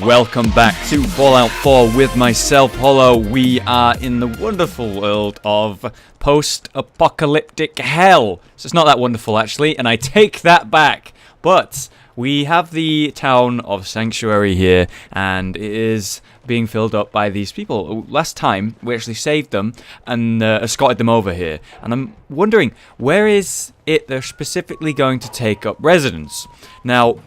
welcome back to Fallout 4 with myself, Hollow. We are in the wonderful world of post-apocalyptic hell. So it's not that wonderful, actually, and I take that back. But we have the town of Sanctuary here, and it is being filled up by these people. Last time, we actually saved them and escorted them over here. And I'm wondering, where is it they're specifically going to take up residence? Now,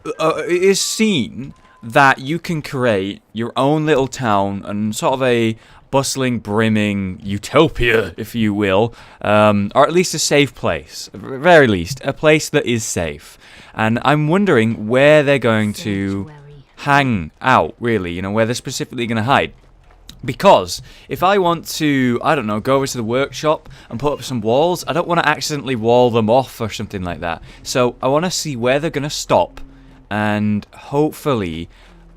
it is seen that you can create your own little town and sort of a bustling, brimming utopia, if you will, or at least a safe place, at the very least, a place that is safe. And I'm wondering where they're going to hang out, really, you know, where they're specifically going to hide. Because if I want to, I don't know, go over to the workshop and put up some walls, I don't want to accidentally wall them off or something like that. So I want to see where they're going to stop and hopefully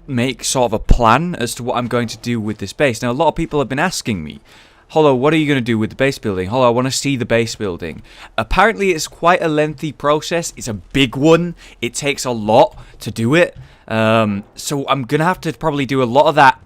make sort of a plan as to what I'm going to do with this base. Now, a lot of people have been asking me, Hollow, what are you going to do with the base building? Hollow, I want to see the base building. Apparently, it's quite a lengthy process. It's a big one. It takes a lot to do it. So I'm going to have to probably do a lot of that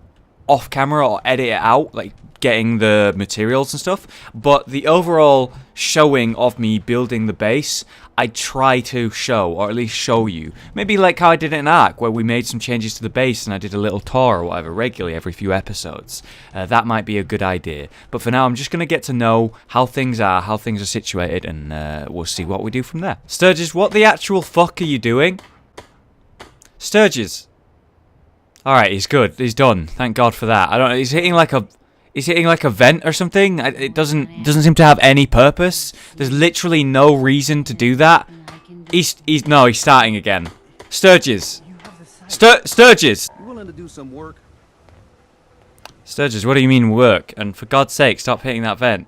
off camera or edit it out, like getting the materials and stuff. But the overall showing of me building the base, I try to show, or at least show you. Maybe like how I did it in Ark, where we made some changes to the base and I did a little tour or whatever regularly every few episodes. That might be a good idea. But for now, I'm just going to get to know how things are situated, and we'll see what we do from there. Sturgis, what the actual fuck are you doing? Sturgis. Alright, he's good. He's done. Thank God for that. I don't know, he's hitting like a vent or something. It doesn't seem to have any purpose. There's literally no reason to do that. He's starting again. Sturgis. Sturgis. You willing to do some work? Sturgis, what do you mean work? And for God's sake, stop hitting that vent.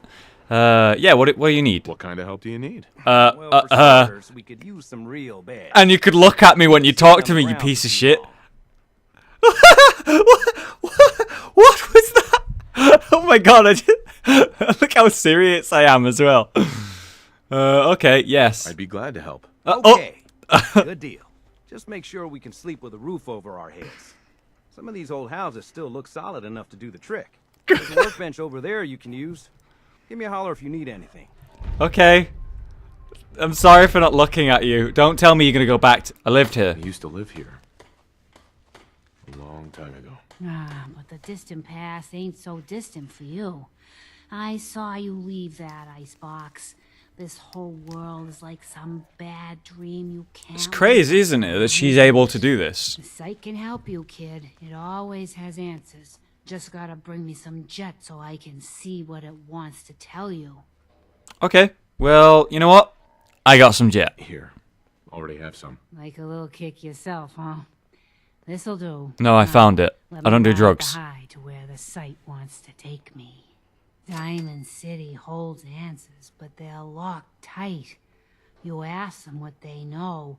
Yeah, what do you need? What kind of help do you need? Well, for starters, we could use some real bad. And you could look at me when you talk to me, you piece of shit. What was that? Oh my God! Look how serious I am as well. Okay, yes. I'd be glad to help. Okay, good deal. Just make sure we can sleep with a roof over our heads. Some of these old houses still look solid enough to do the trick. There's a workbench over there you can use. Give me a holler if you need anything. Okay. I'm sorry for not looking at you. Don't tell me you're gonna go back. I lived here. I used to live here. A long time ago. Ah, but the distant past ain't so distant for you. I saw you leave that icebox. This whole world is like some bad dream you can't... It's crazy, isn't it, that she's able to do this? The site can help you, kid. It always has answers. Just gotta bring me some jet so I can see what it wants to tell you. Okay, well, you know what? I got some jet. Here. Already have some. Like a little kick yourself, huh? This'll do. No, I found it. I don't do drugs. High to where the site wants to take me. Diamond City holds answers, but they're locked tight. You ask them what they know,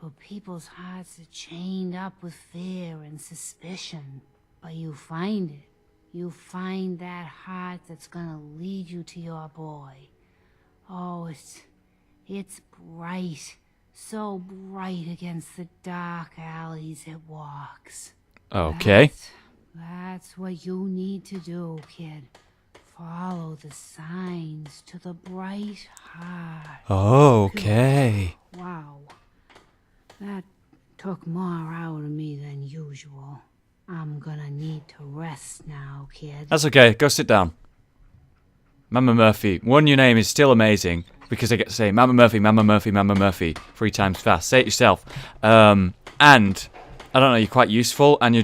but people's hearts are chained up with fear and suspicion. But you find it. You find that heart that's gonna lead you to your boy. Oh, it's bright. So bright against the dark alleys it walks. Okay. That's what you need to do, kid. Follow the signs to the bright heart. Okay. Wow. That took more out of me than usual. I'm gonna need to rest now, kid. That's okay. Go sit down. Mama Murphy. One, your name is still amazing because I get to say Mama Murphy, Mama Murphy, Mama Murphy 3 times fast. Say it yourself. And I don't know, you're quite useful, and you're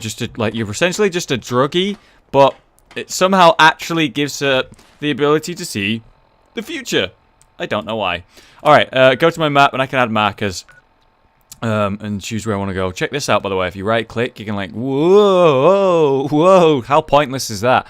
essentially just a druggie, but it somehow actually gives her the ability to see the future. I don't know why. All right, go to my map, and I can add markers. And choose where I want to go. Check this out, by the way. If you right click, you can like, whoa, how pointless is that?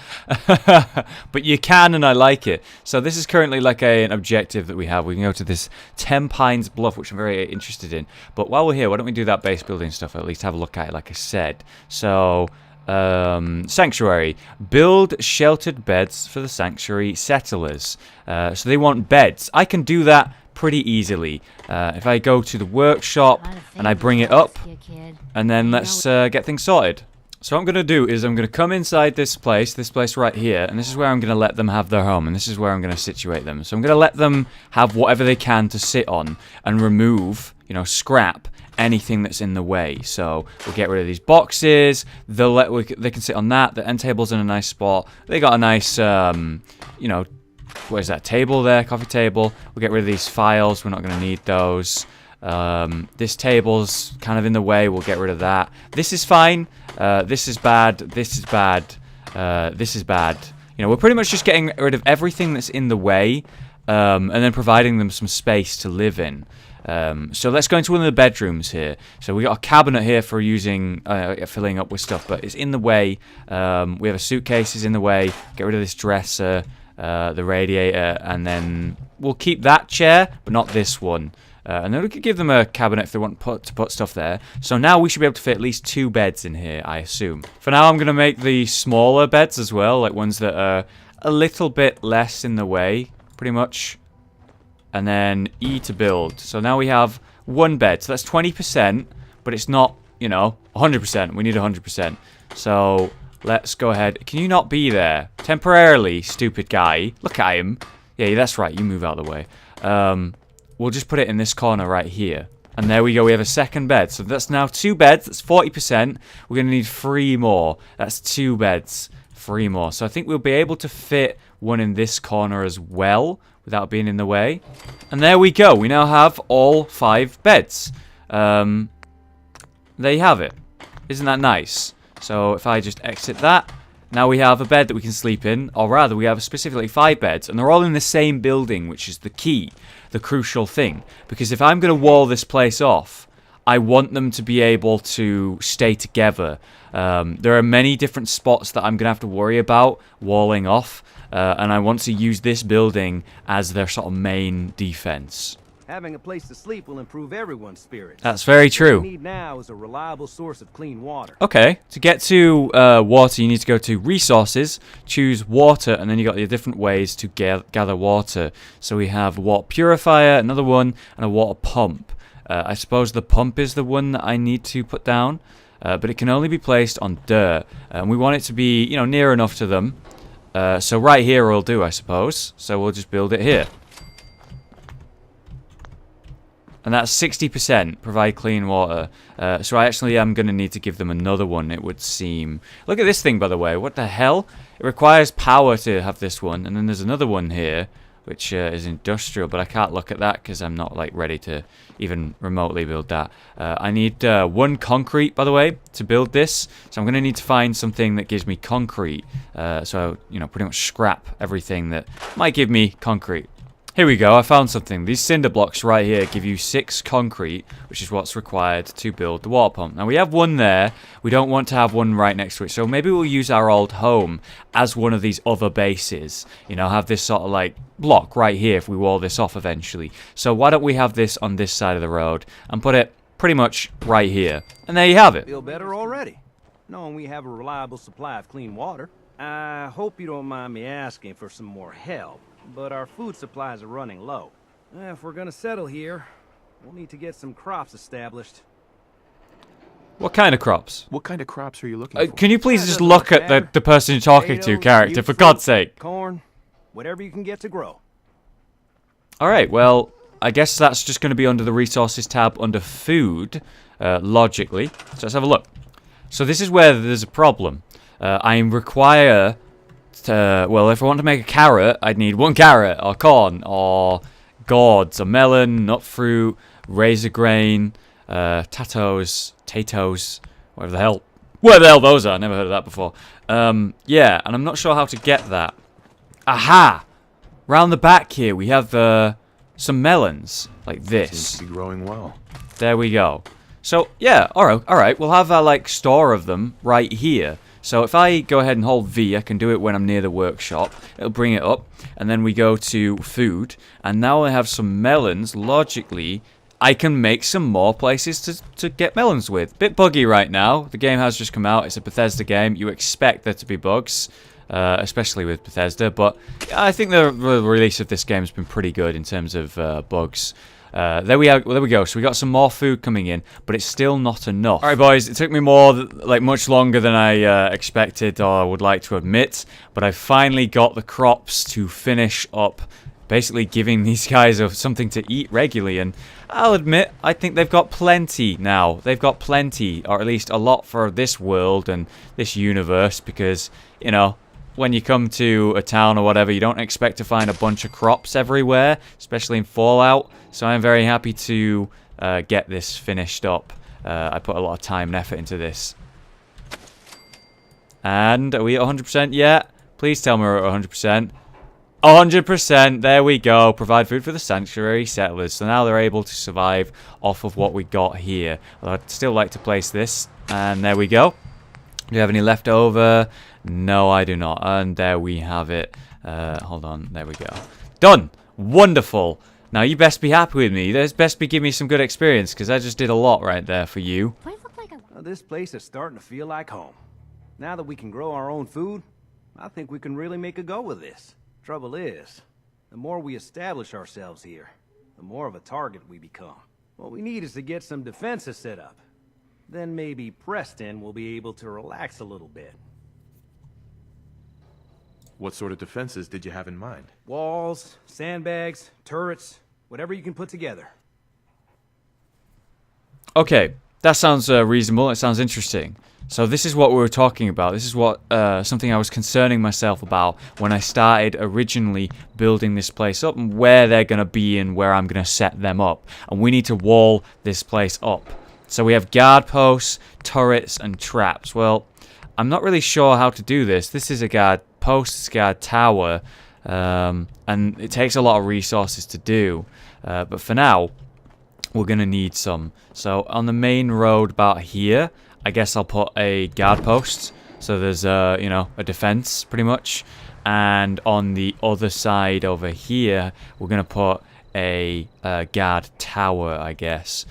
But you can, and I like it. So this is currently like an objective that we have. We can go to this 10 Pines Bluff, which I'm very interested in. But while we're here, why don't we do that base building stuff, or at least have a look at it, like I said. So, Sanctuary. Build sheltered beds for the Sanctuary settlers. So they want beds. I can do that pretty easily. If I go to the workshop and I bring it up, and then let's get things sorted. So what I'm going to do is I'm going to come inside this place right here, and this is where I'm going to let them have their home, and this is where I'm going to situate them. So I'm going to let them have whatever they can to sit on and remove, you know, scrap anything that's in the way. So we'll get rid of these boxes. They can sit on that. The end table's in a nice spot. They got a nice, you know, what is that, table there, coffee table. We'll get rid of these files. We're not going to need those. This table's kind of in the way. We'll get rid of that. This is fine. This is bad. This is bad. This is bad. You know, we're pretty much just getting rid of everything that's in the way, and then providing them some space to live in. So let's go into one of the bedrooms here. So we got a cabinet here for using, filling up with stuff, but it's in the way. We have a suitcase is in the way. Get rid of this dresser, the radiator, and then we'll keep that chair, but not this one. And then we could give them a cabinet if they want to put stuff there. So now we should be able to fit at least 2 beds in here, I assume. For now, I'm going to make the smaller beds as well, like ones that are a little bit less in the way, pretty much. And then E to build. So now we have 1 bed. So that's 20%, but it's not, you know, 100%. We need 100%. So let's go ahead. Can you not be there? Temporarily, stupid guy. Look at him. Yeah, that's right. You move out of the way. We'll just put it in this corner right here. And there we go. We have a second bed. So that's now 2 beds. That's 40%. We're going to need 3 more. That's 2 beds. 3 more. So I think we'll be able to fit one in this corner as well without being in the way. And there we go. We now have all 5 beds. There you have it. Isn't that nice? So if I just exit that, now we have a bed that we can sleep in, or rather we have specifically 5 beds, and they're all in the same building, which is the key, the crucial thing. Because if I'm going to wall this place off, I want them to be able to stay together. There are many different spots that I'm going to have to worry about walling off, and I want to use this building as their sort of main defense. Having a place to sleep will improve everyone's spirits. That's very true. What we need now is a reliable source of clean water. Okay, to get to water, you need to go to resources, choose water, and then you got the different ways to gather water. So we have a water purifier, another one, and a water pump. I suppose the pump is the one that I need to put down, but it can only be placed on dirt, and we want it to be, you know, near enough to them. So right here will do, I suppose. So we'll just build it here. And that's 60%, provide clean water. So I actually am going to need to give them another one, it would seem. Look at this thing, by the way. What the hell? It requires power to have this one. And then there's another one here, which is industrial. But I can't look at that because I'm not like ready to even remotely build that. I need 1 concrete, by the way, to build this. So I'm going to need to find something that gives me concrete. So, you know, pretty much scrap everything that might give me concrete. Here we go, I found something. These cinder blocks right here give you 6 concrete, which is what's required to build the water pump. Now we have one there, we don't want to have one right next to it, so maybe we'll use our old home as one of these other bases. You know, have this sort of like block right here if we wall this off eventually. So why don't we have this on this side of the road and put it pretty much right here. And there you have it. Feel better already, knowing we have a reliable supply of clean water. I hope you don't mind me asking for some more help, but our food supplies are running low. If we're gonna settle here, we'll need to get some crops established. What kind of crops? What kind of crops are you looking for? Can you please just look at the person you're talking to, character, for God's sake? Corn, whatever you can get to grow. Alright, well, I guess that's just going to be under the resources tab under food, logically. So let's have a look. So this is where there's a problem. I require to, well, if I want to make a carrot, I'd need 1 carrot, or corn, or gourds, or melon, nut fruit, razor grain, tatoes, whatever the hell those are. Never heard of that before. Yeah, and I'm not sure how to get that. Aha! Round the back here, we have some melons, like this. Seems to be growing well. There we go. So, yeah, alright, we'll have our, like, store of them right here. So if I go ahead and hold V, I can do it when I'm near the workshop. It'll bring it up, and then we go to food, and now I have some melons. Logically, I can make some more places to get melons with. Bit buggy right now. The game has just come out. It's a Bethesda game. You expect there to be bugs, especially with Bethesda, but I think the release of this game has been pretty good in terms of bugs. There we go. So we got some more food coming in, but it's still not enough. All right, boys. It took me much longer than I expected or would like to admit, but I finally got the crops to finish up, basically giving these guys something to eat regularly. And I'll admit, I think they've got plenty now. They've got plenty, or at least a lot for this world and this universe, because, you know, when you come to a town or whatever, you don't expect to find a bunch of crops everywhere, especially in Fallout. So I'm very happy to get this finished up. I put a lot of time and effort into this. And are we at 100% yet? Please tell me we're at 100%. 100%, there we go. Provide food for the sanctuary settlers. So now they're able to survive off of what we got here. Well, I'd still like to place this. And there we go. Do you have any left over? No, I do not. And there we have it. Hold on. There we go. Done. Wonderful. Now, you best be happy with me. You best be giving me some good experience, because I just did a lot right there for you. This place is starting to feel like home. Now that we can grow our own food, I think we can really make a go with this. Trouble is, the more we establish ourselves here, the more of a target we become. What we need is to get some defenses set up. Then maybe Preston will be able to relax a little bit. What sort of defenses did you have in mind? Walls, sandbags, turrets, whatever you can put together. Okay, that sounds reasonable. It sounds interesting. So this is what we were talking about. This is what something I was concerning myself about when I started originally building this place up, and where they're going to be and where I'm going to set them up. And we need to wall this place up. So we have guard posts, turrets, and traps. Well, I'm not really sure how to do this. This is a guard post, it's a guard tower, and it takes a lot of resources to do. But for now, we're going to need some. So on the main road about here, I guess I'll put a guard post. So there's, you know, a defense, pretty much. And on the other side over here, we're going to put a guard tower, I guess.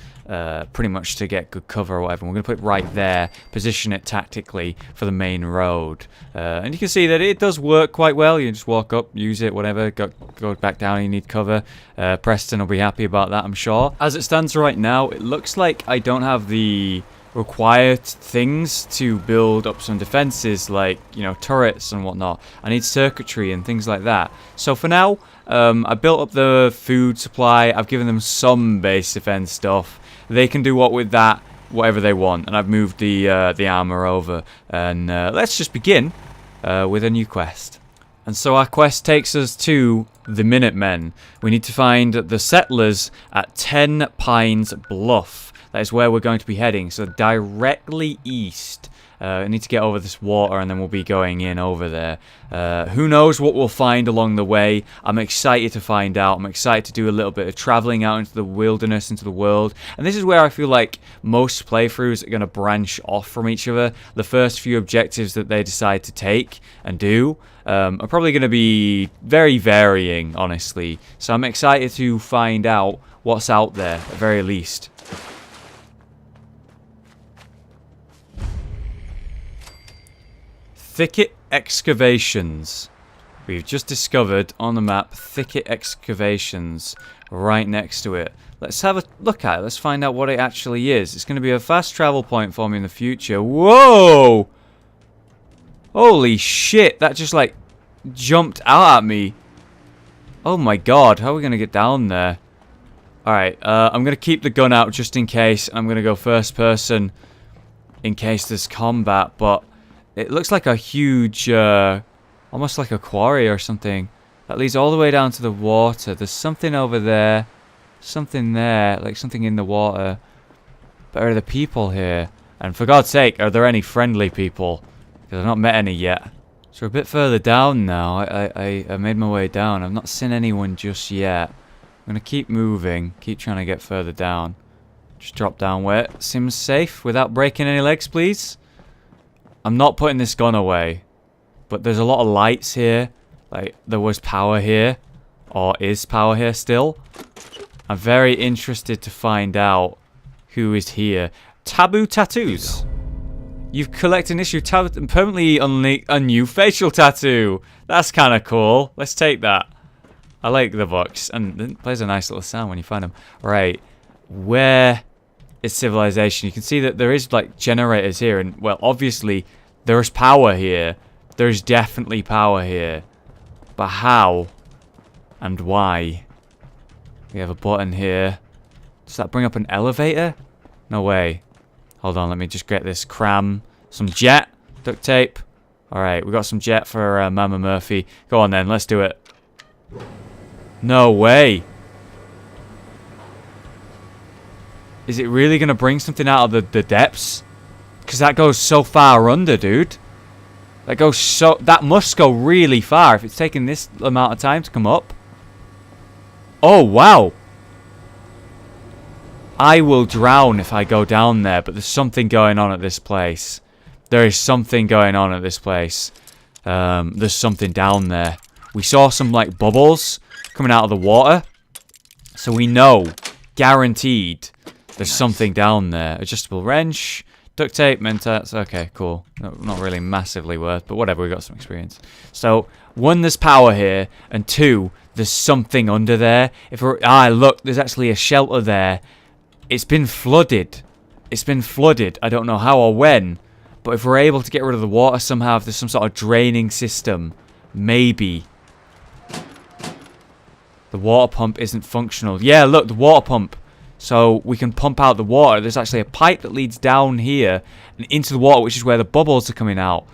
Pretty much to get good cover or whatever. We're going to put it right there, position it tactically for the main road. And you can see that it does work quite well. You just walk up, use it, whatever, go back down, you need cover. Preston will be happy about that, I'm sure. As it stands right now, it looks like I don't have the required things to build up some defenses, like, you know, turrets and whatnot. I need circuitry and things like that. So for now, I built up the food supply. I've given them some base defense stuff. They can do what with that, whatever they want. And I've moved the armor over. And let's just begin with a new quest. And so our quest takes us to the Minutemen. We need to find the settlers at 10 Pines Bluff. That is where we're going to be heading. So directly east. I need to get over this water and then we'll be going in over there. Who knows what we'll find along the way. I'm excited to find out. I'm excited to do a little bit of traveling out into the wilderness, into the world. And this is where I feel like most playthroughs are going to branch off from each other. The first few objectives that they decide to take and do are probably going to be very varying, honestly. So I'm excited to find out what's out there, at the very least. Thicket excavations. We've just discovered on the map thicket excavations right next to it. Let's have a look at it. Let's find out what it actually is. It's going to be a fast travel point for me in the future. Whoa! Holy shit, that just like jumped out at me. Oh my god, how are we going to get down there? Alright, I'm going to keep the gun out just in case. I'm going to go first person in case there's combat, but it looks like a huge, almost like a quarry or something. That leads all the way down to the water. There's something over there. Something there, like something in the water. But are there people here? And for God's sake, are there any friendly people? Because I've not met any yet. So we're a bit further down now. I made my way down. I've not seen anyone just yet. I'm going to keep moving. Keep trying to get further down. Just drop down where it seems safe without breaking any legs, please. I'm not putting this gun away, but there's a lot of lights here. Like, there was power here, or is power here still. I'm very interested to find out who is here. Taboo tattoos. You've collected an issue and permanently unleashed a new facial tattoo. That's kind of cool. Let's take that. I like the box, and it plays a nice little sound when you find them. Right, where is civilization? You can see that there is like generators here, and well, obviously there is power here. There's definitely power here, but how and why? We have a button here. Does that bring up an elevator? No way. Hold on, let me just get this. Cram some jet, duct tape. All right, we got some jet for Mama Murphy. Go on then, let's do it. No way. Is it really going to bring something out of the depths? Because that goes so far under, dude. That must go really far if it's taking this amount of time to come up. Oh, wow. I will drown if I go down there, but there's something going on at this place. There is something going on at this place. There's something down there. We saw some, like, bubbles coming out of the water. So we know, guaranteed, there's something down there. Adjustable wrench, duct tape, mentats. Okay, cool. Not really massively worth, but whatever, we got some experience. So, 1, there's power here, and 2, there's something under there. Look, there's actually a shelter there. It's been flooded. It's been flooded. I don't know how or when, but if we're able to get rid of the water somehow, if there's some sort of draining system, maybe. The water pump isn't functional. Yeah, look, the water pump. So we can pump out the water. There's actually a pipe that leads down here and into the water, which is where the bubbles are coming out.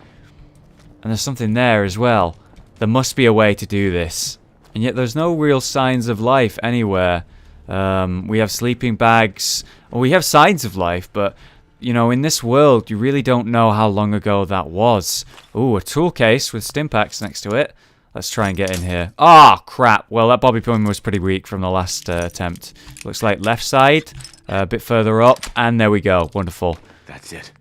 And there's something there as well. There must be a way to do this. And yet there's no real signs of life anywhere. We have sleeping bags. Well, we have signs of life, but, you know, in this world, you really don't know how long ago that was. Ooh, a tool case with stim packs next to it. Let's try and get in here. Ah, crap. Well, that bobby pin was pretty weak from the last attempt. Looks like left side, a bit further up, and there we go. Wonderful. That's it.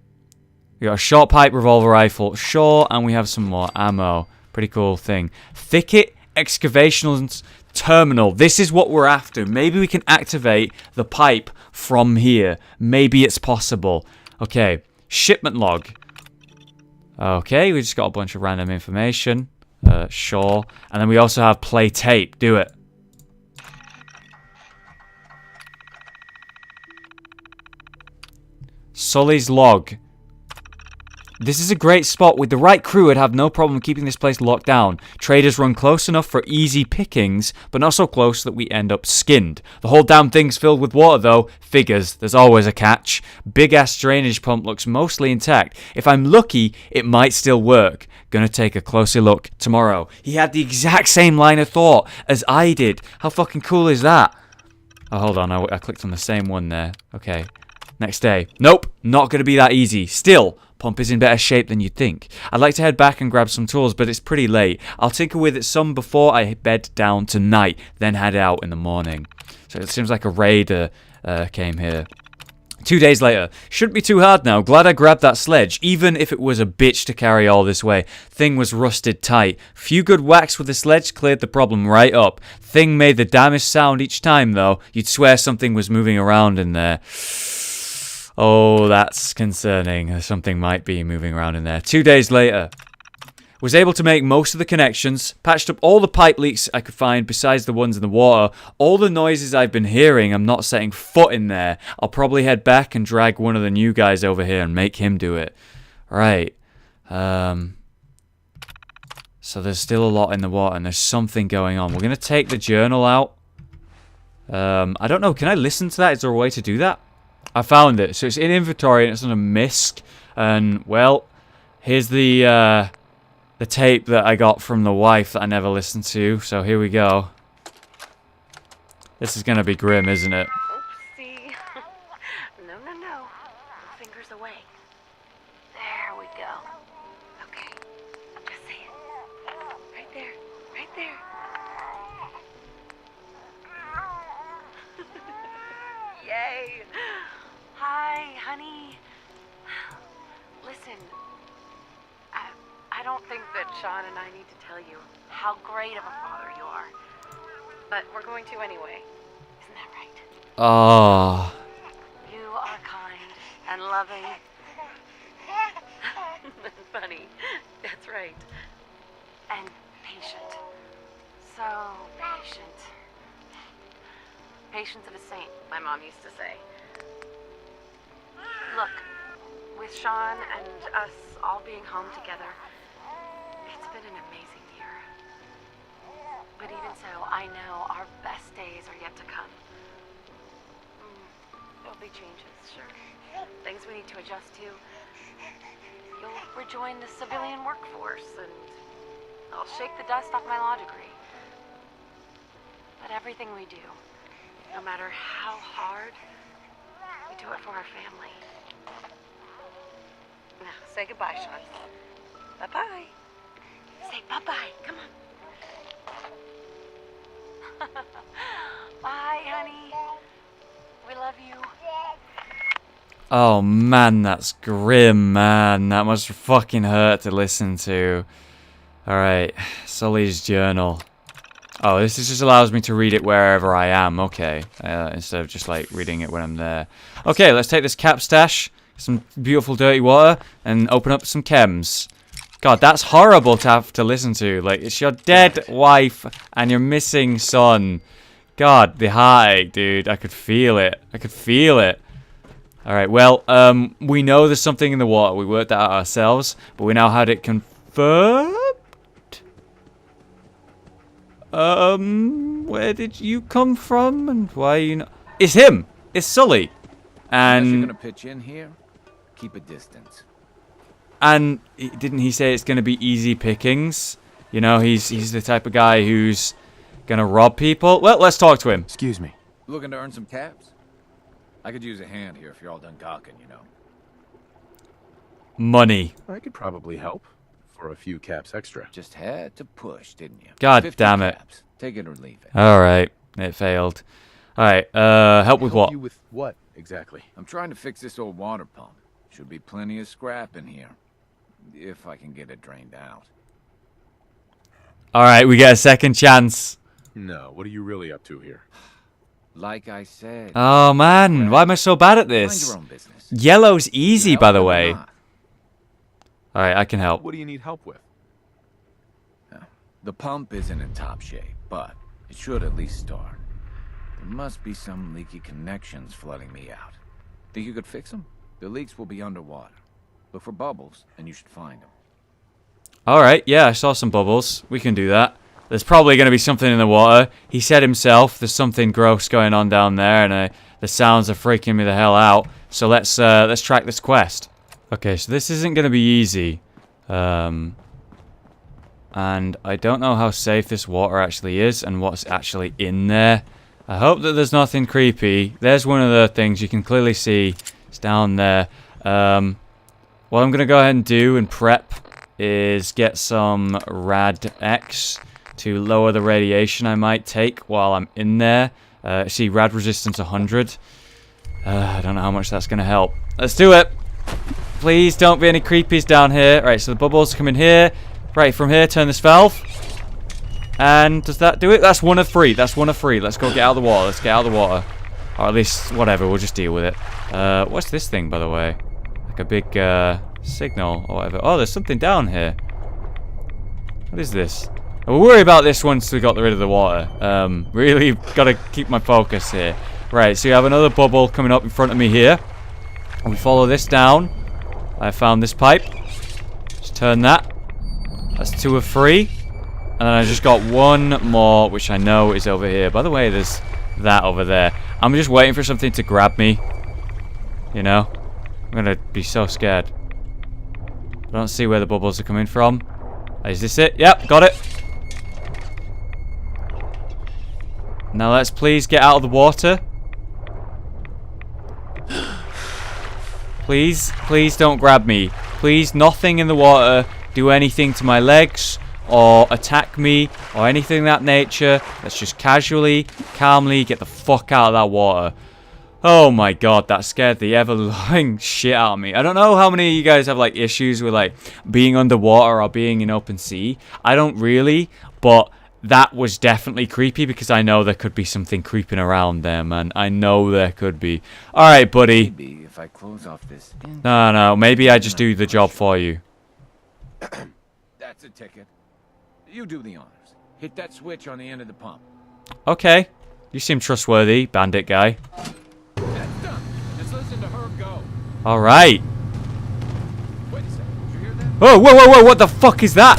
We got a short pipe revolver rifle, sure, and we have some more ammo. Pretty cool thing. Thicket excavations terminal. This is what we're after. Maybe we can activate the pipe from here. Maybe it's possible. Okay, shipment log. Okay, we just got a bunch of random information. Sure. And then we also have play tape. Do it. Sully's log. This is a great spot. With the right crew, I'd have no problem keeping this place locked down. Traders run close enough for easy pickings, but not so close that we end up skinned. The whole damn thing's filled with water, though. Figures. There's always a catch. Big-ass drainage pump looks mostly intact. If I'm lucky, it might still work. Gonna take a closer look tomorrow. He had the exact same line of thought as I did. How fucking cool is that? Oh, hold on. I clicked on the same one there. Okay. Next day. Nope. Not gonna be that easy. Still, pump is in better shape than you'd think. I'd like to head back and grab some tools, but it's pretty late. I'll tinker with it some before I bed down tonight, then head out in the morning. So it seems like a raider came here. 2 days later. Shouldn't be too hard now. Glad I grabbed that sledge, even if it was a bitch to carry all this way. Thing was rusted tight. Few good whacks with the sledge cleared the problem right up. Thing made the damnest sound each time, though. You'd swear something was moving around in there. Oh, that's concerning. Something might be moving around in there. 2 days later. Was able to make most of the connections, patched up all the pipe leaks I could find besides the ones in the water. All the noises I've been hearing, I'm not setting foot in there. I'll probably head back and drag one of the new guys over here and make him do it. Right. So there's still a lot in the water and there's something going on. We're going to take the journal out. I don't know. Can I listen to that? Is there a way to do that? I found it. So it's in inventory and it's on a misc. And, well, here's the tape that I got from the wife that I never listened to. So here we go. This is going to be grim, isn't it? Oopsie. No. Fingers away. There we go. Okay. Just say it. Right there. Right there. Yay. Hi, honey. Listen. I don't think that Sean and I need to tell you how great of a father you are. But we're going to anyway. Isn't that right? Oh. You are kind and loving. And funny. That's right. And patient. so patient. Patience of a saint, my mom used to say. Look, with Sean and us all being home together, it's been an amazing year. But even so, I know our best days are yet to come. There'll be changes, sure. Things we need to adjust to. You'll rejoin the civilian workforce, and I'll shake the dust off my law degree. But everything we do, no matter how hard, we do it for our family. Now, say goodbye, Sean. Bye-bye. Say bye-bye. Come on. Bye, honey. We love you. Oh man, that's grim, man. That must fucking hurt to listen to. Alright, Sully's journal. Oh, this just allows me to read it wherever I am. Okay, instead of just like reading it when I'm there. Okay, let's take this cap stash, some beautiful dirty water, and open up some chems. God, that's horrible to have to listen to. Like, it's your dead wife and your missing son. God, the heartache, dude. I could feel it. I could feel it. Alright, well, we know there's something in the water. We worked that out ourselves, but we now had it confirmed. Where did you come from, and why are you not... It's him! It's Sully! Unless you're And... gonna pitch in here, keep a distance. And didn't he say it's gonna be easy pickings? You know, he's the type of guy who's gonna rob people. Well, let's talk to him. Excuse me. Looking to earn some caps? I could use a hand here if you're all done gawking, you know. Money. I could probably help for a few caps extra. Just had to push, didn't you? God 50 damn it. caps. Take it or leave it. Alright, it failed. Alright, help with what? You with what exactly? I'm trying to fix this old water pump. Should be plenty of scrap in here. If I can get it drained out. Alright, we get a second chance. No, what are you really up to here? Like I said. Oh man, why am I so bad at Mind this? your own business. Yellow's easy, You by the help or way. not? Alright, I can help. What do you need help with? The pump isn't in top shape, but it should at least start. There must be some leaky connections flooding me out. Think you could fix them? The leaks will be underwater. Look for bubbles, and you should find them. Alright, yeah, I saw some bubbles. We can do that. There's probably going to be something in the water. He said himself there's something gross going on down there, and the sounds are freaking me the hell out. So let's track this quest. Okay, so this isn't going to be easy. And I don't know how safe this water actually is and what's actually in there. I hope that there's nothing creepy. There's one of the things you can clearly see. It's down there. What I'm going to go ahead and do and prep is get some Rad X to lower the radiation I might take while I'm in there. See, rad resistance 100. I don't know how much that's going to help. Let's do it. Please don't be any creepies down here. Right, so the bubbles come in here. Right, from here, turn this valve. And does that do it? That's 1 of 3. That's 1 of 3. Let's go get out of the water. Let's get out of the water. Or at least, whatever. We'll just deal with it. What's this thing, by the way? Like a big signal or whatever. Oh, there's something down here. What is this? We'll worry about this once we got rid of the water. Really got to keep my focus here. Right, so you have another bubble coming up in front of me here. And we follow this down. I found this pipe. Just turn that. That's 2 of 3. And then I just got 1 more, which I know is over here. By the way, there's that over there. I'm just waiting for something to grab me. You know? I'm gonna be so scared. I don't see where the bubbles are coming from. Is this it? Yep, got it. Now let's please get out of the water. Please, please don't grab me. Please, nothing in the water do anything to my legs or attack me or anything of that nature. Let's just casually, calmly get the fuck out of that water. Oh my god, that scared the ever-loving shit out of me. I don't know how many of you guys have like issues with like being underwater or being in open sea. I don't really, but that was definitely creepy because I know there could be something creeping around there, man. I know there could be. Alright, buddy. Maybe if I close off this... No, maybe I just do the job for you. That's a ticket. You do the honors. Hit that switch on the end of the pump. Okay. You seem trustworthy, bandit guy. That's done. Just listen to her go. Alright. Wait a second. Did you hear that? Oh, whoa, whoa, whoa, what the fuck is that?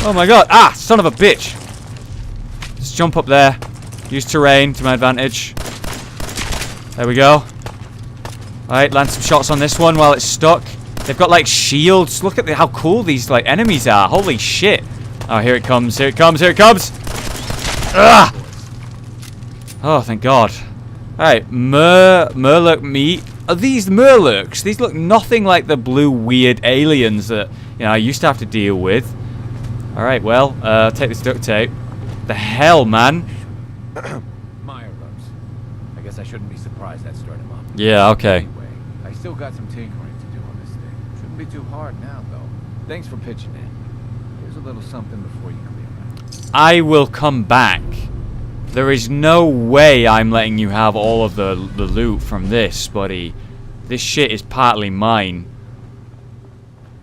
Oh my god. Ah, son of a bitch. Let's jump up there. Use terrain to my advantage. There we go. Alright, land some shots on this one while it's stuck. They've got like shields. Look at how cool these like enemies are. Holy shit. Oh, here it comes. Here it comes. Here it comes. Ah! Oh, thank God. Alright, Murloc meat. Are these Murlocs? These look nothing like the blue weird aliens that, you know, I used to have to deal with. Alright, well, take this duct tape. The hell, man? Meyer ropes. I guess I shouldn't be surprised that started him up. Yeah, okay. Anyway, I still got some tinkering to do on this thing. Shouldn't be too hard now, though. Thanks for pitching in. Here's a little something before you clear out. I will come back. There is no way I'm letting you have all of the loot from this, buddy. This shit is partly mine.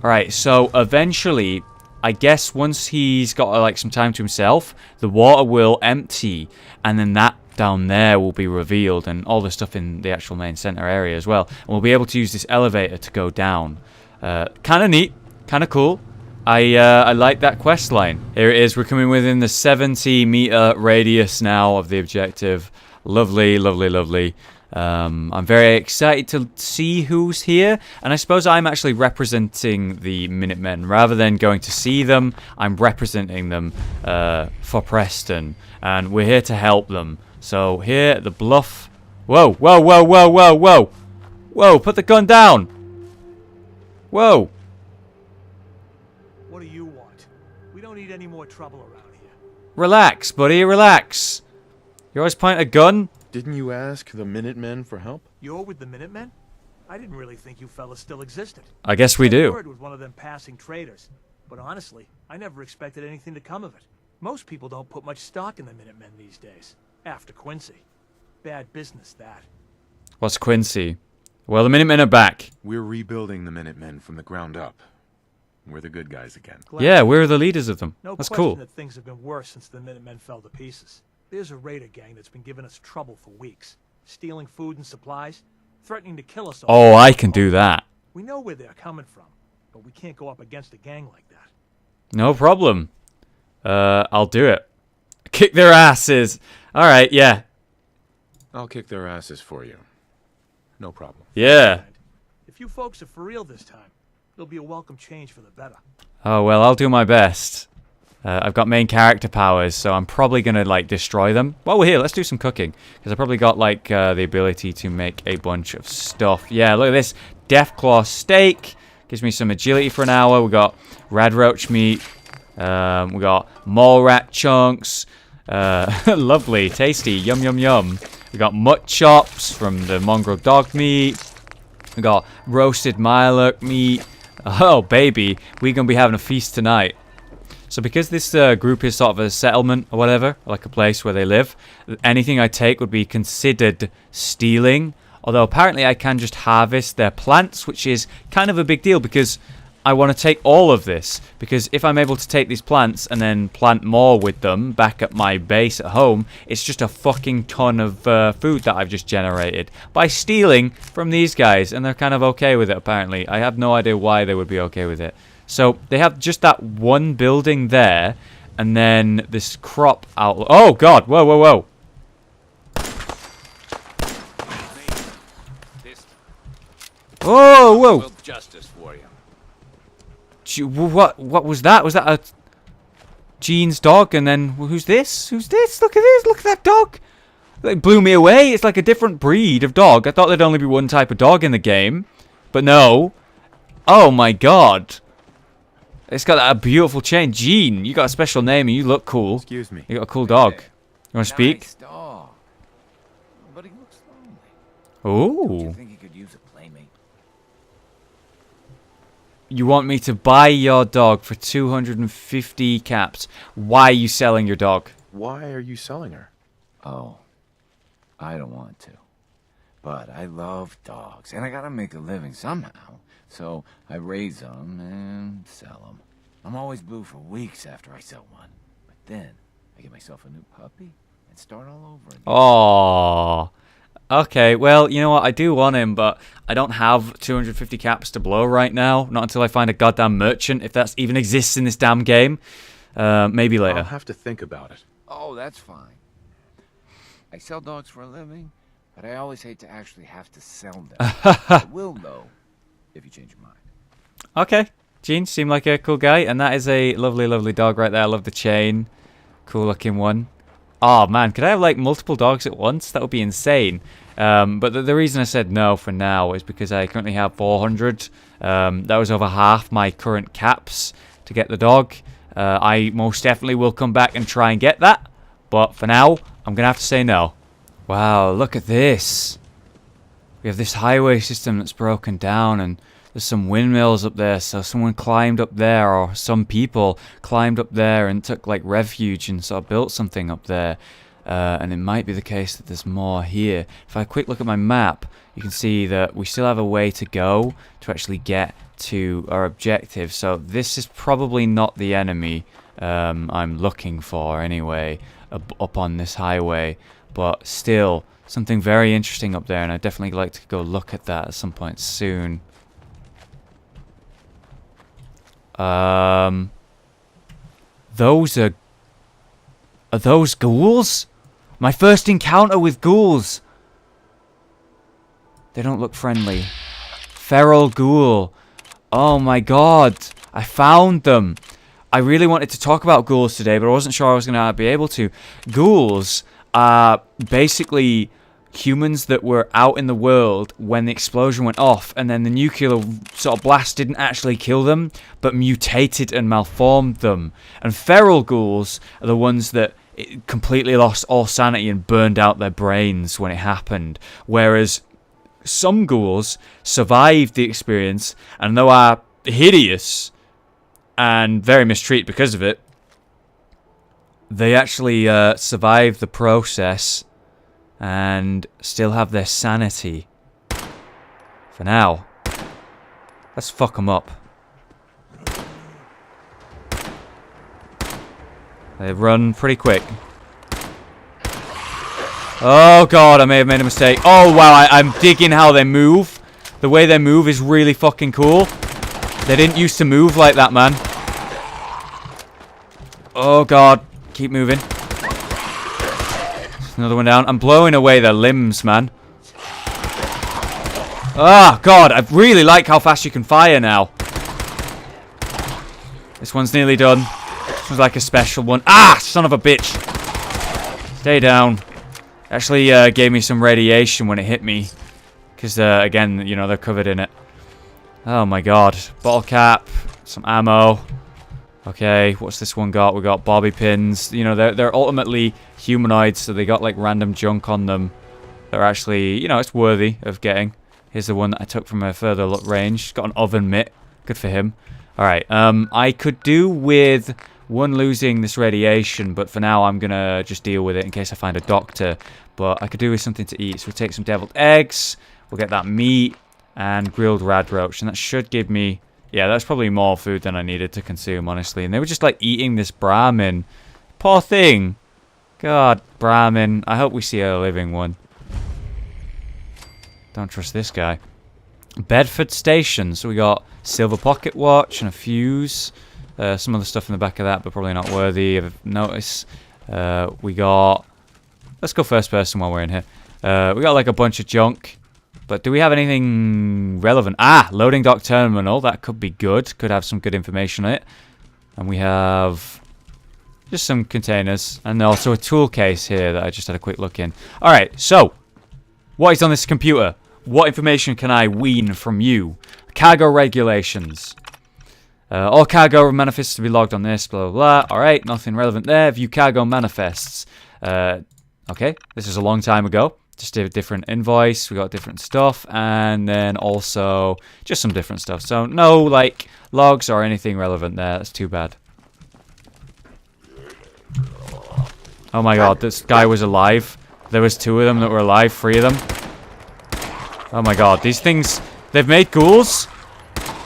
Alright, so eventually, I guess once he's got like some time to himself, the water will empty, and then that down there will be revealed, and all the stuff in the actual main center area as well. And we'll be able to use this elevator to go down. Kind of neat, kind of cool. I like that quest line. Here it is. We're coming within the 70-meter radius now of the objective. Lovely, lovely, lovely. I'm very excited to see who's here, and I suppose I'm actually representing the Minutemen. Rather than going to see them, I'm representing them for Preston, and we're here to help them. So here at the bluff... Whoa, whoa, whoa, whoa, whoa, whoa! Whoa, put the gun down! Whoa! What do you want? We don't need any more trouble around here. Relax, buddy, relax. You always point a gun? Didn't you ask the Minutemen for help? You're with the Minutemen? I didn't really think you fellas still existed. I guess we I do. heard with one of them passing traders, but honestly, I never expected anything to come of it. Most people don't put much stock in the Minutemen these days. After Quincy. Bad business, that. What's Quincy? Well, the Minutemen are back. We're rebuilding the Minutemen from the ground up. We're the good guys again. Glad Yeah, we're the leaders of them. No That's question cool. that things have been worse since the Minutemen fell to pieces. There's a raider gang that's been giving us trouble for weeks. Stealing food and supplies, threatening to kill us all. Oh, I can do that. We know where they're coming from, but we can't go up against a gang like that. No problem. I'll do it. Kick their asses. Alright, yeah. I'll kick their asses for you. No problem. Yeah. If you folks are for real this time, it'll be a welcome change for the better. Oh, well, I'll do my best. I've got main character powers, so I'm probably going to, like, destroy them. While we're here, let's do some cooking. Because I've probably got, like, the ability to make a bunch of stuff. Yeah, look at this. Deathclaw steak. Gives me some agility for an hour. We got red roach meat. We got mole rat chunks. Lovely. Tasty. Yum, yum, yum. We got mutt chops from the mongrel dog meat. We got roasted Myrloc meat. Oh, baby. We're going to be having a feast tonight. So because this group is sort of a settlement or whatever, like a place where they live, anything I take would be considered stealing. Although apparently I can just harvest their plants, which is kind of a big deal because I want to take all of this. Because if I'm able to take these plants and then plant more with them back at my base at home, it's just a fucking ton of food that I've just generated by stealing from these guys. And they're kind of okay with it, apparently. I have no idea why they would be okay with it. So they have just that one building there, and then this crop outlet. Oh God! Whoa, whoa, whoa! Whoa, whoa! Justice for you. What was that? Was that a Jean's dog? And then who's this? Who's this? Look at this! Look at that dog! It blew me away. It's like a different breed of dog. I thought there'd only be one type of dog in the game, but no. Oh my God! It's got a beautiful chain. Jean, you got a special name and you look cool. Excuse me. You got a cool dog. You want to speak? Nice dog. But he looks lonely. Don't you Ooh. think he could use a playmate? You want me to buy your dog for 250 caps. Why are you selling your dog? Why are you selling her? Oh, I don't want to. But I love dogs, and I gotta make a living somehow. So I raise them and sell them. I'm always blue for weeks after I sell one. But then I get myself a new puppy and start all over again. Oh. Okay, well, you know what? I do want him, but I don't have 250 caps to blow right now. Not until I find a goddamn merchant, if that even exists in this damn game. Maybe later. I'll have to think about it. Oh, that's fine. I sell dogs for a living, but I always hate to actually have to sell them. I will, though, if you change your mind. Okay. Gene seemed like a cool guy, and that is a lovely, lovely dog right there. I love the chain. Cool looking one. Oh man, could I have like multiple dogs at once? That would be insane. But the reason I said no for now is because I currently have 400. That was over half my current caps to get the dog. I most definitely will come back and try and get that. But for now, I'm going to have to say no. Wow, look at this. We have this highway system that's broken down, and there's some windmills up there, so someone climbed up there, or some people climbed up there and took like refuge and sort of built something up there. And it might be the case that there's more here. If I quick look at my map, you can see that we still have a way to go to actually get to our objective. So this is probably not the enemy I'm looking for anyway, up on this highway. But still, something very interesting up there, and I'd definitely like to go look at that at some point soon. Those are those ghouls? My first encounter with ghouls. They don't look friendly. Feral ghoul. Oh my god. I found them. I really wanted to talk about ghouls today, but I wasn't sure I was going to be able to. Ghouls are basically humans that were out in the world when the explosion went off, and then the nuclear sort of blast didn't actually kill them, but mutated and malformed them. And feral ghouls are the ones that completely lost all sanity and burned out their brains when it happened. Whereas some ghouls survived the experience, and though are hideous and very mistreated because of it, they actually survived the process and still have their sanity. For now. Let's fuck them up. They run pretty quick. Oh god, I may have made a mistake. Oh wow, I'm digging how they move. The way they move is really fucking cool. They didn't used to move like that, man. Oh god, keep moving. Another one down. I'm blowing away their limbs, man. Ah, god, I really like how fast you can fire now. This one's nearly done. This one's like a special one. Ah, son of a bitch. Stay down. Actually gave me some radiation when it hit me. Because, again, you know, they're covered in it. Oh my god. Bottle cap. Some ammo. Okay, what's this one got? We got bobby pins. You know, they're ultimately humanoids, so they got like random junk on them. They're actually, you know, it's worthy of getting. Here's the one that I took from a further range. Got an oven mitt. Good for him. Alright, I could do with one losing this radiation, but for now I'm gonna just deal with it in case I find a doctor. But I could do with something to eat, so we'll take some deviled eggs. We'll get that meat and grilled radroach, and that should give me... Yeah, that's probably more food than I needed to consume, honestly. And they were just, like, eating this Brahmin. Poor thing. God, Brahmin. I hope we see a living one. Don't trust this guy. Bedford Station. So we got silver pocket watch and a fuse. Some other stuff in the back of that, but probably not worthy of notice. We got... Let's go first person while we're in here. We got, like, a bunch of junk. But do we have anything relevant? Ah, loading dock terminal. That could be good. Could have some good information on it. And we have just some containers. And also a tool case here that I just had a quick look in. Alright, so. What is on this computer? What information can I wean from you? Cargo regulations. All cargo manifests to be logged on this, blah, blah, blah. Alright, nothing relevant there. View cargo manifests. Okay, this is a long time ago. Just a different invoice, we got different stuff, and then also just some different stuff. So no, like, logs or anything relevant there. That's too bad. Oh my god, this guy was alive. There was 2 of them that were alive, 3 of them. Oh my god, these things... They've made ghouls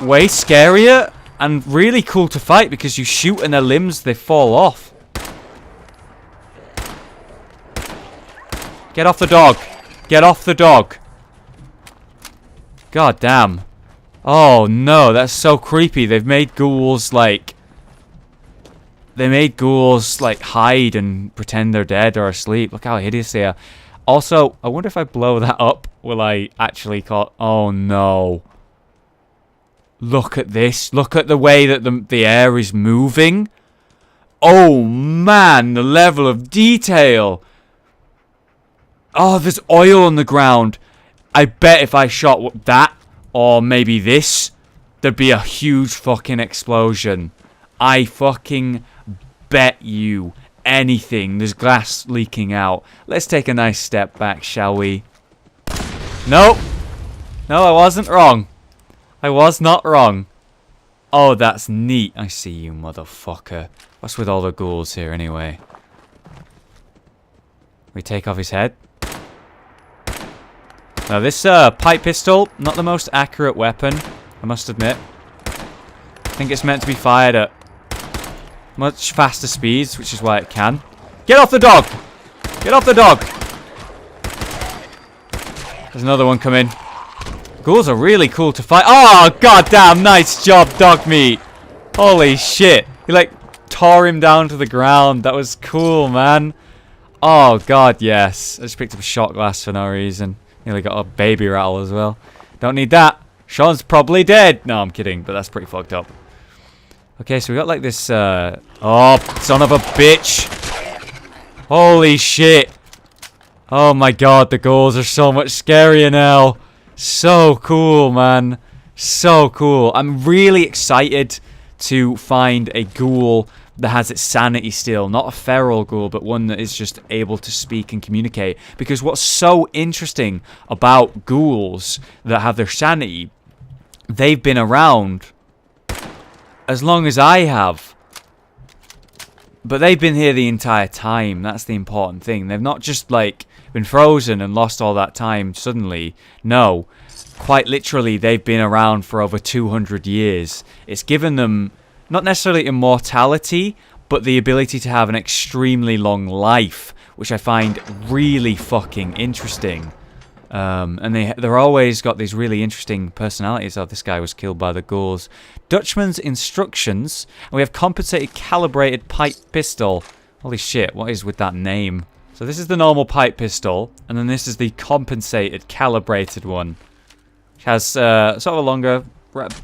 way scarier and really cool to fight because you shoot and their limbs, they fall off. Get off the dog. Get off the dog. God damn. Oh no, that's so creepy. They've made ghouls like... They made ghouls like hide and pretend they're dead or asleep. Look how hideous they are. Also, I wonder if I blow that up, will I actually caught... Oh no. Look at this. Look at the way that the air is moving. Oh man, the level of detail. Oh, there's oil on the ground. I bet if I shot that, or maybe this, there'd be a huge fucking explosion. I fucking bet you anything. There's glass leaking out. Let's take a nice step back, shall we? Nope. No, I wasn't wrong. I was not wrong. Oh, that's neat. I see you, motherfucker. What's with all the ghouls here, anyway? We take off his head. Now, this pipe pistol, not the most accurate weapon, I must admit. I think it's meant to be fired at much faster speeds, which is why it can. Get off the dog! Get off the dog! There's another one coming. Ghouls are really cool to fight. Oh, goddamn, nice job, dog meat. Holy shit. You, like, tore him down to the ground. That was cool, man. Oh, God, yes. I just picked up a shot glass for no reason. Nearly got a baby rattle as well. Don't need that. Sean's probably dead. No, I'm kidding, but that's pretty fucked up. Okay, so we got, like, this, Oh, son of a bitch. Holy shit. Oh, my God, the ghouls are so much scarier now. So cool, man. So cool. I'm really excited to find a ghoul that has its sanity still. Not a feral ghoul, but one that is just able to speak and communicate. Because what's so interesting about ghouls that have their sanity, they've been around as long as I have. But they've been here the entire time. That's the important thing. They've not just, like, been frozen and lost all that time suddenly. No. Quite literally, they've been around for over 200 years. It's given them, not necessarily immortality, but the ability to have an extremely long life, which I find really fucking interesting. And they're always got these really interesting personalities. Oh, this guy was killed by the ghouls. Dutchman's instructions. And we have compensated calibrated pipe pistol. Holy shit, what is with that name? So this is the normal pipe pistol. And then this is the compensated calibrated one. Which has sort of a longer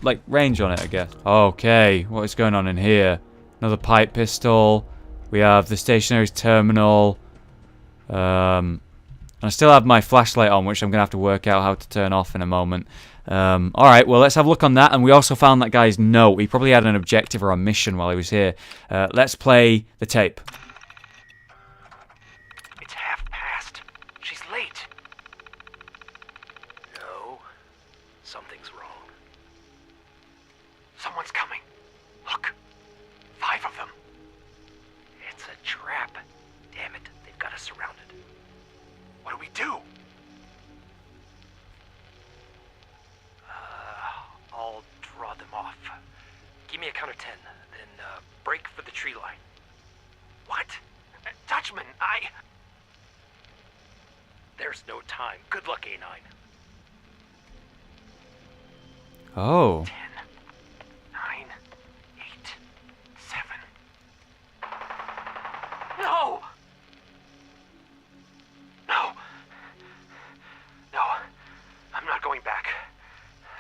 like range on it, I guess. Okay, what is going on in here? Another pipe pistol. We have the stationary terminal. And I still have my flashlight on, which I'm going to have to work out how to turn off in a moment. Alright, well, let's have a look on that. And we also found that guy's note. He probably had an objective or a mission while he was here. Let's play the tape. It's past. She's late. No. Something's wrong. Someone's coming. Look. 5 of them. It's a trap. Damn it. They've got us surrounded. What do we do? I'll draw them off. Give me a count of 10, then break for the tree line. What? Dutchman, There's no time. Good luck, A9. Oh. 10, 9, 8, 7. No! No. No. I'm not going back.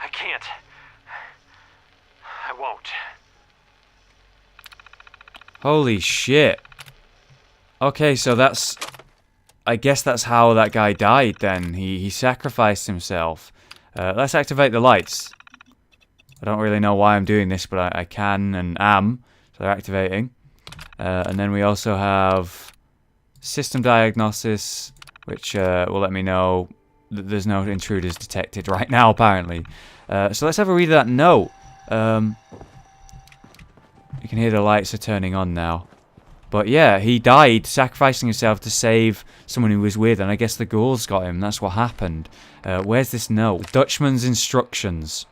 I can't. I won't. Holy shit. Okay, so that's... I guess that's how that guy died then. He sacrificed himself. Let's activate the lights. I don't really know why I'm doing this, but I can and am. So they're activating. And then we also have system diagnosis, which will let me know that there's no intruders detected right now, apparently. So let's have a read of that note. You can hear the lights are turning on now. But yeah, he died sacrificing himself to save someone he was with, and I guess the ghouls got him. That's what happened. Where's this note? Dutchman's instructions.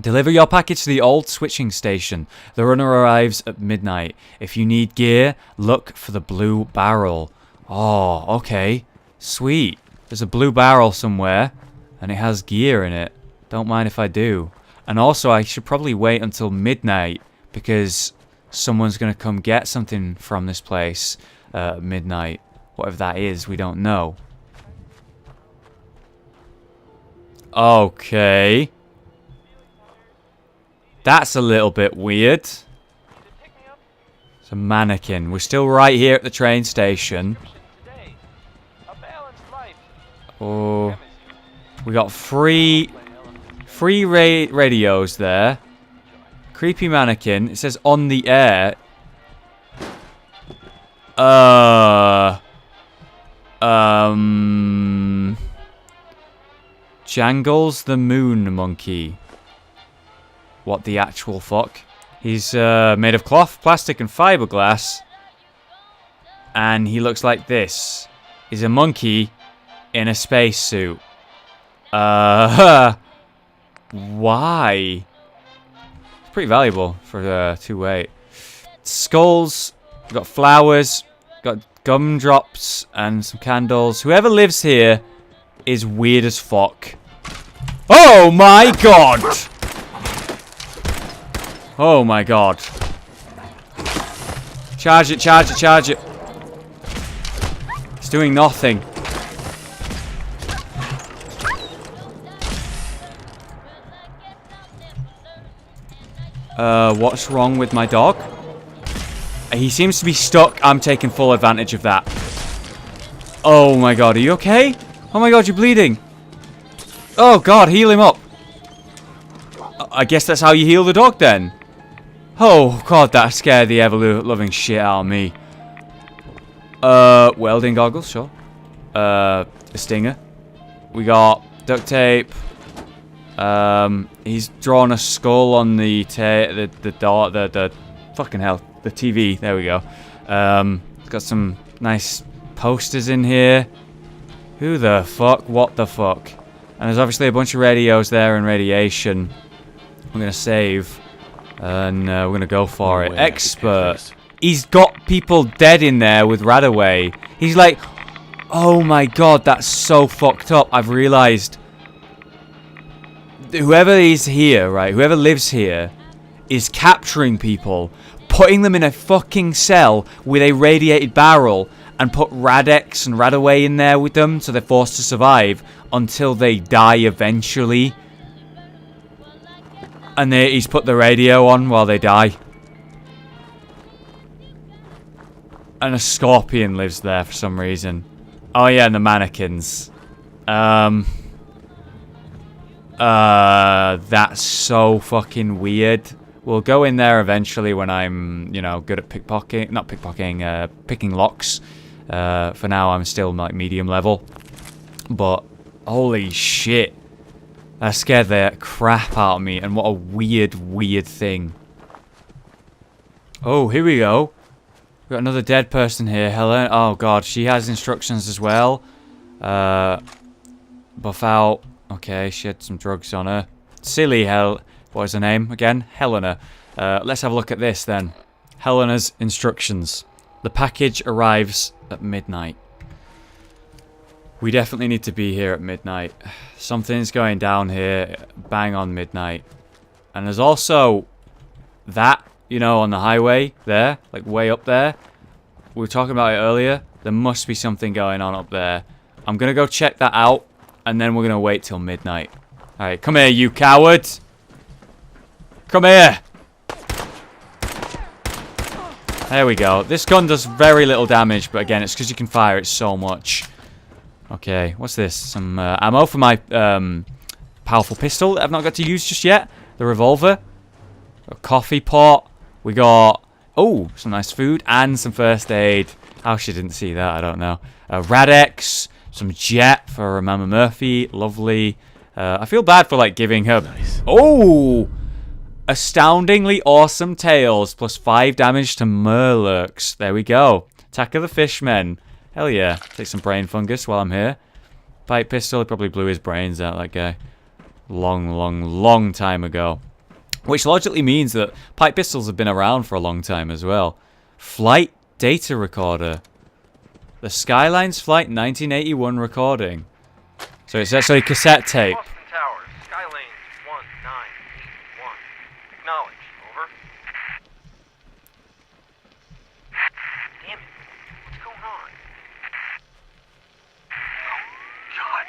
Deliver your package to the old switching station. The runner arrives at midnight. If you need gear, look for the blue barrel. Oh, okay. Sweet. There's a blue barrel somewhere, and it has gear in it. Don't mind if I do. And also, I should probably wait until midnight, because someone's going to come get something from this place at midnight. Whatever that is, we don't know. Okay. That's a little bit weird. It's a mannequin. We're still right here at the train station. Oh, we got three radios there. Creepy mannequin. It says on the air. Jangles the moon monkey. What the actual fuck? He's made of cloth, plastic, and fiberglass. And he looks like this. He's a monkey in a spacesuit. Why? It's pretty valuable for 2.8. Skulls. We've got flowers. Got gumdrops and some candles. Whoever lives here is weird as fuck. Oh my god! Oh my god. Charge it, charge it, charge it. It's doing nothing. What's wrong with my dog? He seems to be stuck. I'm taking full advantage of that. Oh my god, are you okay? Oh my god, you're bleeding. Oh god, heal him up. I guess that's how you heal the dog then. Oh god, that scared the ever-loving shit out of me. Welding goggles, sure. A stinger. We got duct tape. He's drawn a skull on the fucking hell, the TV. There we go. Got some nice posters in here. Who the fuck? What the fuck? And there's obviously a bunch of radios there and radiation. I'm gonna save, and we're gonna go for it. Expert. He's got people dead in there with Radaway. He's like, oh my god, that's so fucked up. I've realized. Whoever is here, right, whoever lives here is capturing people, putting them in a fucking cell with a radiated barrel and put Radex and Radaway in there with them so they're forced to survive until they die eventually. And he's put the radio on while they die. And a scorpion lives there for some reason. Oh yeah, and the mannequins. That's so fucking weird. We'll go in there eventually when I'm, you know, good at pickpocketing. Not pickpocketing, picking locks. For now, I'm still like medium level. But holy shit, that scared the crap out of me. And what a weird, weird thing. Oh, here we go. We've got another dead person here, Helen. Oh god, she has instructions as well. Buff out. Okay, she had some drugs on her. Silly hell. What is her name again? Helena. Let's have a look at this then. Helena's instructions. The package arrives at midnight. We definitely need to be here at midnight. Something's going down here. Bang on midnight. And there's also that, you know, on the highway there. Like way up there. We were talking about it earlier. There must be something going on up there. I'm going to go check that out. And then we're going to wait till midnight. Alright, come here, you coward. Come here. There we go. This gun does very little damage, but again, it's because you can fire it so much. Okay, what's this? Some ammo for my powerful pistol that I've not got to use just yet. The revolver. A coffee pot. We got, oh, some nice food and some first aid. How she didn't see that, I don't know. Radex. Some jet for Mama Murphy. Lovely. I feel bad for, like, giving her... Nice. Oh! Astoundingly awesome tails, plus 5 damage to Murlocs. There we go. Attack of the Fishmen. Hell yeah. Take some brain fungus while I'm here. Pipe pistol, he probably blew his brains out, that guy. Long time ago. Which logically means that pipe pistols have been around for a long time as well. Flight data recorder. The Skylines Flight 1981 recording. So it's actually cassette tape. Boston Towers, Skylanes 1981. Acknowledge. Over. Damn it. What's going on? Oh, God.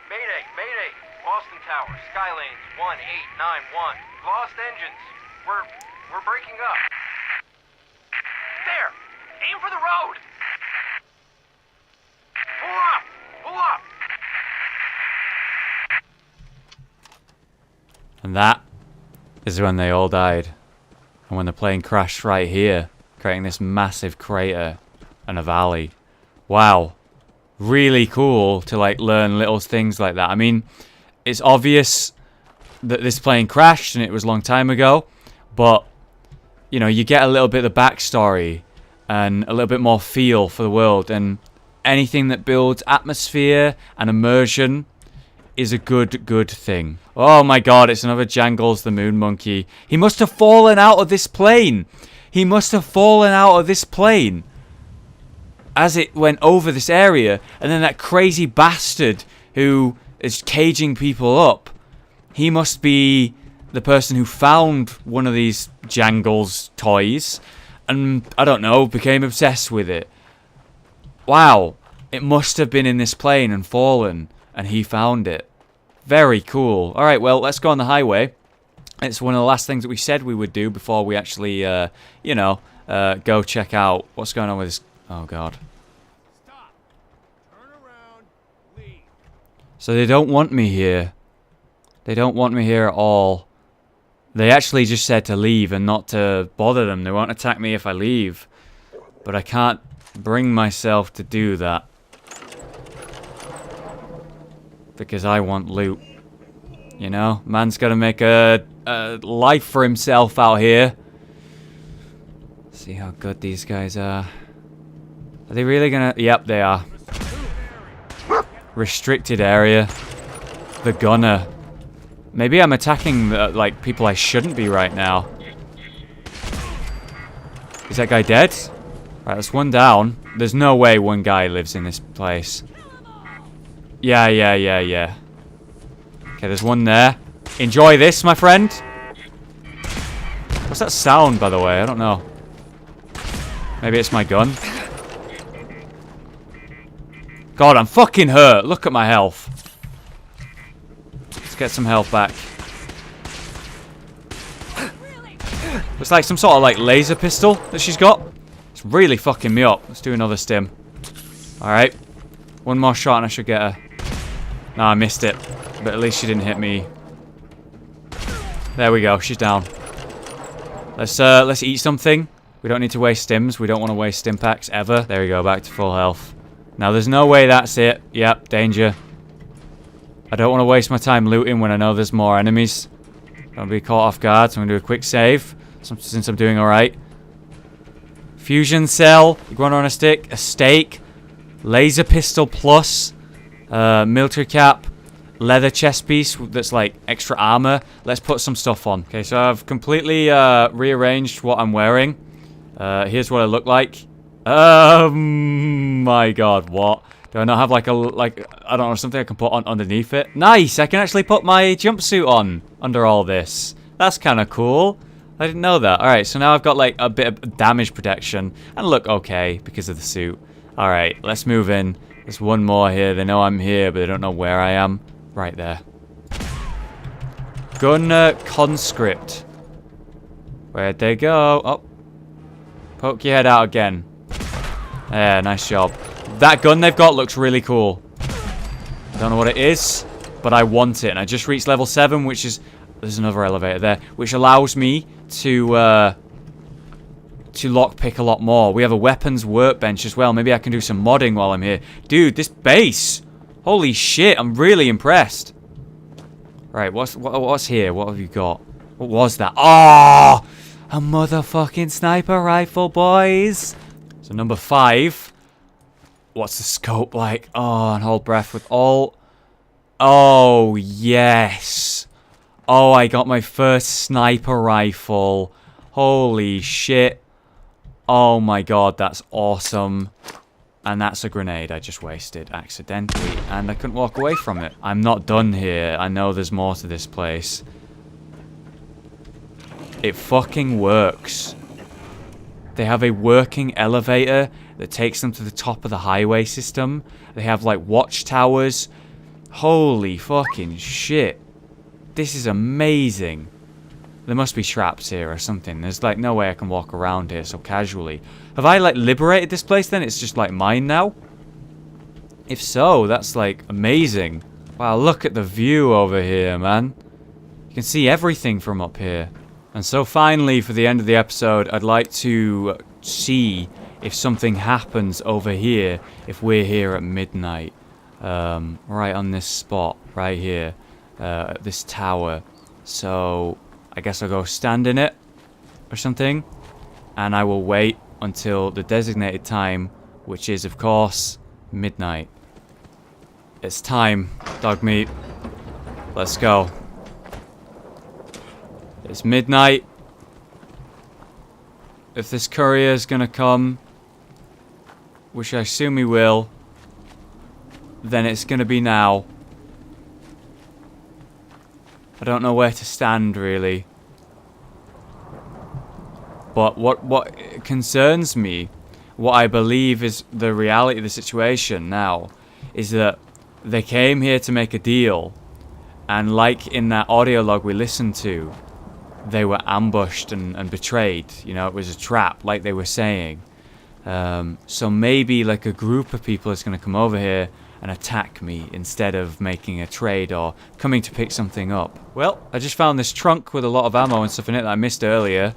Mayday. Boston Towers, Skylanes 1891. Lost engines. We're breaking up. There! Aim for the road! Pull up! And that is when they all died. And when the plane crashed right here, creating this massive crater and a valley. Wow. Really cool to like learn little things like that. I mean, it's obvious that this plane crashed and it was a long time ago, but you know, you get a little bit of the backstory and a little bit more feel for the world, and anything that builds atmosphere and immersion is a good thing. Oh my god, it's another Jangles the Moon Monkey. He must have fallen out of this plane. As it went over this area, and then that crazy bastard who is caging people up, he must be the person who found one of these Jangles toys and, I don't know, became obsessed with it. Wow, it must have been in this plane and fallen, and he found it. Very cool. Alright, well, let's go on the highway. It's one of the last things that we said we would do before we actually, go check out what's going on with this. Oh, God. Stop. Turn around. Leave. So they don't want me here. They don't want me here at all. They actually just said to leave and not to bother them. They won't attack me if I leave. But I can't bring myself to do that. Because I want loot. You know? Man's got to make a life for himself out here. See how good these guys are. Are they really gonna... Yep, they are. Restricted area. The gunner. Maybe I'm attacking, like, people I shouldn't be right now. Is that guy dead? Right, that's one down. There's no way one guy lives in this place. Yeah. Okay, there's one there. Enjoy this, my friend. What's that sound, by the way? I don't know. Maybe it's my gun. God, I'm fucking hurt. Look at my health. Let's get some health back. It's like some sort of like laser pistol that she's got. It's really fucking me up. Let's do another stim. Alright. One more shot and I should get her. No, I missed it. But at least she didn't hit me. There we go. She's down. Let's eat something. We don't need to waste stims. We don't want to waste stim packs ever. There we go. Back to full health. Now, there's no way that's it. Yep, danger. I don't want to waste my time looting when I know there's more enemies. Don't be caught off guard, so I'm going to do a quick save. Since I'm doing alright. Fusion cell. Iguana on a stick. A steak. Laser pistol plus. Military cap. Leather chest piece that's like extra armor. Let's put some stuff on. Okay, so I've completely rearranged what I'm wearing. Here's what I look like. My god, what? Do I not have like I don't know, something I can put on underneath it? Nice, I can actually put my jumpsuit on under all this. That's kind of cool. I didn't know that. Alright, so now I've got like a bit of damage protection and look okay because of the suit. Alright, let's move in. There's one more here. They know I'm here, but they don't know where I am. Right there. Gunner conscript. Where'd they go? Oh. Poke your head out again. Yeah, nice job. That gun they've got looks really cool. Don't know what it is, but I want it. And I just reached level 7, which is... There's another elevator there, which allows me to lockpick a lot more. We have a weapons workbench as well. Maybe I can do some modding while I'm here. Dude, this base! Holy shit, I'm really impressed. Right, what's here? What have you got? What was that? Oh! A motherfucking sniper rifle, boys! So number 5. What's the scope like? Oh, and hold breath with all... Oh, yes! Oh, I got my first sniper rifle. Holy shit. Oh my god, that's awesome. And that's a grenade I just wasted accidentally, and I couldn't walk away from it. I'm not done here. I know there's more to this place. It fucking works. They have a working elevator that takes them to the top of the highway system. They have, like, watchtowers. Holy fucking shit. This is amazing. There must be traps here or something. There's, like, no way I can walk around here so casually. Have I, like, liberated this place then? It's just, like, mine now? If so, that's, like, amazing. Wow, look at the view over here, man. You can see everything from up here. And so finally, for the end of the episode, I'd like to see if something happens over here if we're here at midnight. Right on this spot, right here. This tower. So... I guess I'll go stand in it or something, and I will wait until the designated time, which is, of course, midnight. It's time, dog meat. Let's go. It's midnight. If this courier is gonna come, which I assume he will, then it's gonna be now. I don't know where to stand, really. But what concerns me, what I believe is the reality of the situation now, is that they came here to make a deal, and like in that audio log we listened to, they were ambushed and betrayed. You know, it was a trap, like they were saying. So maybe like a group of people is going to come over here and attack me instead of making a trade or coming to pick something up. Well, I just found this trunk with a lot of ammo and stuff in it that I missed earlier.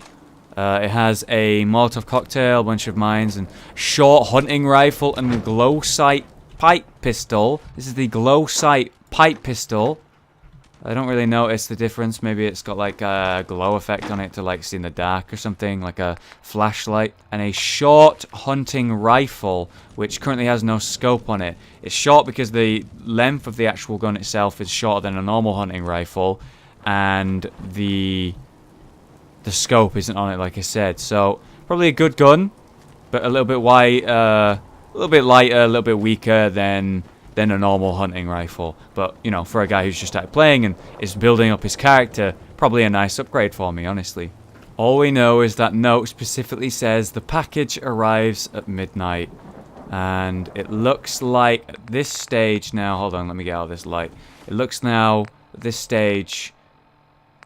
It has a Molotov cocktail, a bunch of mines, and short hunting rifle and a glow sight pipe pistol. This is the glow sight pipe pistol. I don't really notice the difference. Maybe it's got like a glow effect on it to like see in the dark or something, like a flashlight. And a short hunting rifle, which currently has no scope on it. It's short because the length of the actual gun itself is shorter than a normal hunting rifle, and the scope isn't on it, like I said. So probably a good gun, but a little bit wide, a little bit lighter, a little bit weaker than a normal hunting rifle. But, you know, for a guy who's just started playing and is building up his character, probably a nice upgrade for me, honestly. All we know is that note specifically says the package arrives at midnight. And it looks like at this stage now... Hold on, let me get out of this light. It looks now at this stage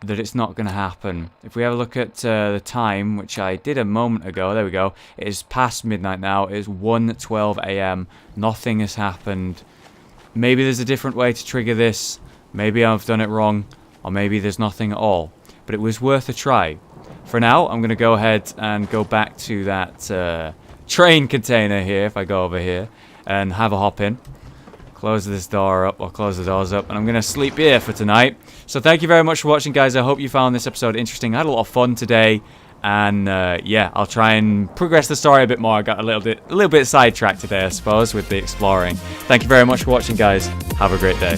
that it's not going to happen. If we have a look at the time, which I did a moment ago, there we go. It is past midnight now. It is 1:12 a.m. Nothing has happened. Maybe there's a different way to trigger this. Maybe I've done it wrong. Or maybe there's nothing at all. But it was worth a try. For now, I'm going to go ahead and go back to that train container here, if I go over here, and have a hop in. Close this door up, or close the doors up, and I'm going to sleep here for tonight. So thank you very much for watching, guys. I hope you found this episode interesting. I had a lot of fun today. And yeah, I'll try and progress the story a bit more. I got a little bit sidetracked today, I suppose, with the exploring. Thank you very much for watching, guys. Have a great day.